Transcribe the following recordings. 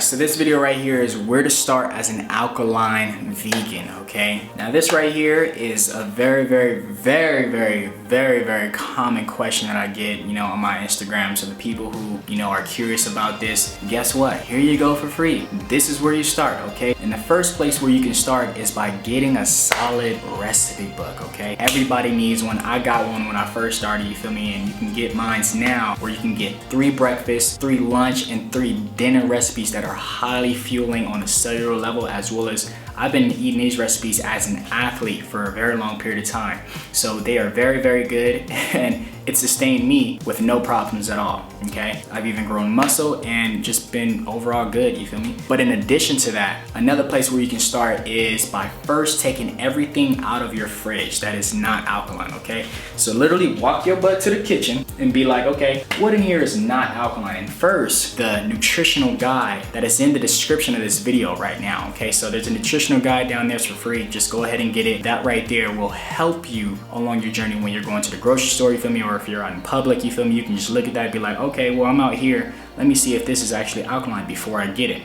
so this video right here is where to start as an alkaline vegan, okay? Now this right here is a very common question that I get, on my Instagram. So the people who, are curious about this, guess what? Here you go for free. This is where you start, okay? And the first place where you can start is by getting a solid recipe book, okay? Everybody needs one. I got one when I first started, you feel me? And you can get mines now where you can get 3 breakfast, 3 lunch, and 3 dinner recipes that are highly fueling on a cellular level, as well as I've been eating these recipes as an athlete for a very long period of time. So they are very good, and it sustained me with no problems at all, okay? I've even grown muscle and just been overall good, you feel me? But in addition to that, another place where you can start is by first taking everything out of your fridge that is not alkaline, okay? So literally walk your butt to the kitchen and be like, okay, what in here is not alkaline? And first, the nutritional guide that is in the description of this video right now, okay? So there's a nutritional guide down there for free. Just go ahead and get it. That right there will help you along your journey when you're going to the grocery store, you feel me? Or if you're out in public, you feel me? You can just look at that and be like, okay, well, I'm out here. Let me see if this is actually alkaline before I get it.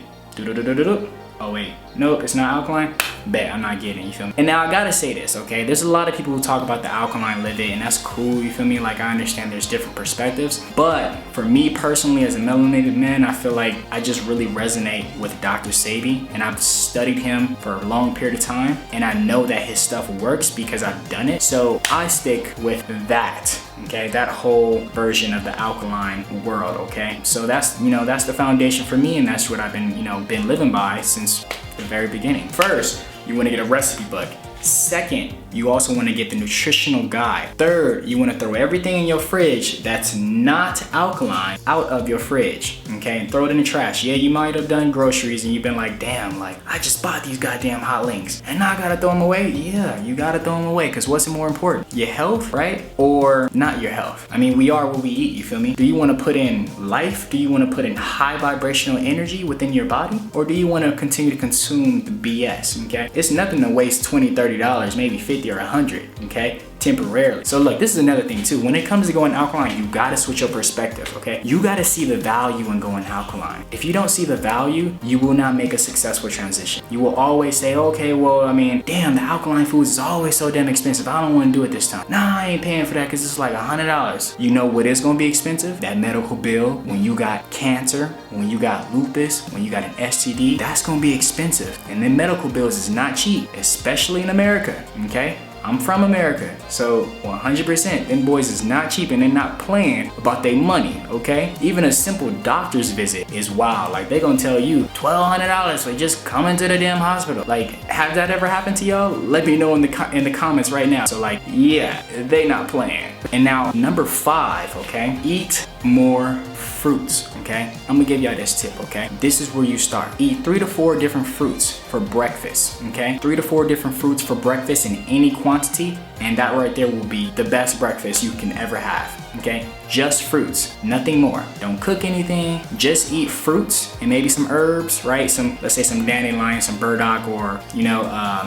Oh wait, nope, it's not alkaline. Bet, I'm not getting it, you feel me? And now I gotta say this, okay? There's a lot of people who talk about the alkaline livid, and that's cool, you feel me? Like, I understand there's different perspectives, but for me personally as a melanated man, I feel like I just really resonate with Dr. Sebi, and I've studied him for a long period of time, and I know that his stuff works because I've done it. So I stick with that, okay? That whole version of the alkaline world, okay? So that's, that's the foundation for me, and that's what I've been, been living by since the very beginning. First, you want to get a recipe book. Second, you also want to get the nutritional guide. Third, you want to throw everything in your fridge that's not alkaline out of your fridge, okay? And throw it in the trash. Yeah, you might have done groceries and you've been like, damn, like, I just bought these goddamn hot links and now I gotta throw them away. Yeah, you gotta throw them away, because what's more important? Your health, right? Or not your health? I mean, we are what we eat, you feel me? Do you want to put in life? Do you want to put in high vibrational energy within your body? Or do you want to continue to consume the BS, okay? It's nothing to waste $20, $30, maybe 50 or 100, okay? Temporarily. So look, this is another thing too. When it comes to going alkaline, you gotta switch your perspective, okay? You gotta see the value in going alkaline. If you don't see the value, you will not make a successful transition. You will always say, okay, well, I mean, damn, the alkaline foods is always so damn expensive. I don't wanna do it this time. Nah, I ain't paying for that because it's like $100. You know what is gonna be expensive? That medical bill when you got cancer, when you got lupus, when you got an STD, that's gonna be expensive. And then medical bills is not cheap, especially in America, okay? I'm from America, so 100%, them boys is not cheap and they're not playing about their money, okay? Even a simple doctor's visit is wild. Like, they gonna tell you $1,200 for just coming to the damn hospital. Like, have that ever happened to y'all? Let me know in the comments right now. So like, yeah, they not playing. And now, number 5, okay? Eat more fruits, okay? I'm gonna give y'all this tip, okay? This is where you start. Eat 3 to 4 different fruits for breakfast, okay? 3 to 4 different fruits for breakfast in any quantity, and that right there will be the best breakfast you can ever have, okay? Just fruits, nothing more. Don't cook anything, just eat fruits and maybe some herbs, right? Let's say some dandelion, some burdock, or,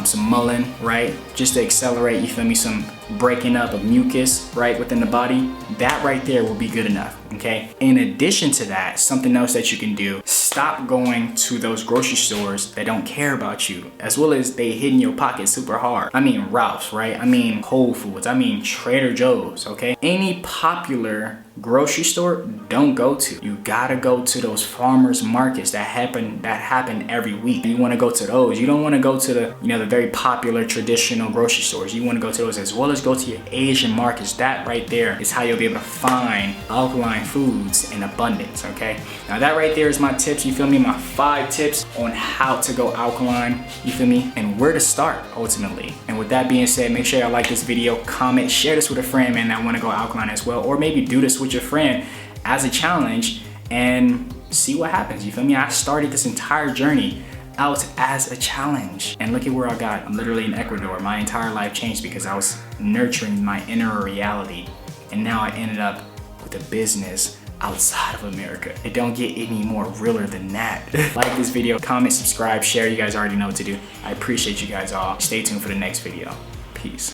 some mullein, right? Just to accelerate, you feel me, some breaking up of mucus, right, within the body. That right there will be good enough, okay? In addition to that, something else that you can do, stop going to those grocery stores that don't care about you, as well as they hit in your pocket super hard. I mean Ralph's, right? I mean Whole Foods, I mean Trader Joe's, okay? Any popular grocery store, don't go to. You gotta go to those farmers markets that happen every week. You want to go to those. You don't want to go to the the very popular traditional grocery stores. You want to go to those, as well as go to your Asian markets. That right there is how you'll be able to find alkaline foods in abundance, okay? Now that right there is my tips, you feel me? My 5 tips on how to go alkaline, you feel me? And where to start ultimately. And with that being said, make sure y'all like this video, comment, share this with a friend, man, that want to go alkaline as well, or maybe do this with your friend as a challenge and see what happens, you feel me? I started this entire journey out as a challenge, and look at where I got. I'm literally in Ecuador. My entire life changed because I was nurturing my inner reality, and now I ended up with a business outside of America. It don't get any more realer than that. Like this video, comment, subscribe, share. You guys already know what to do. I appreciate you guys all. Stay tuned for the next video. Peace.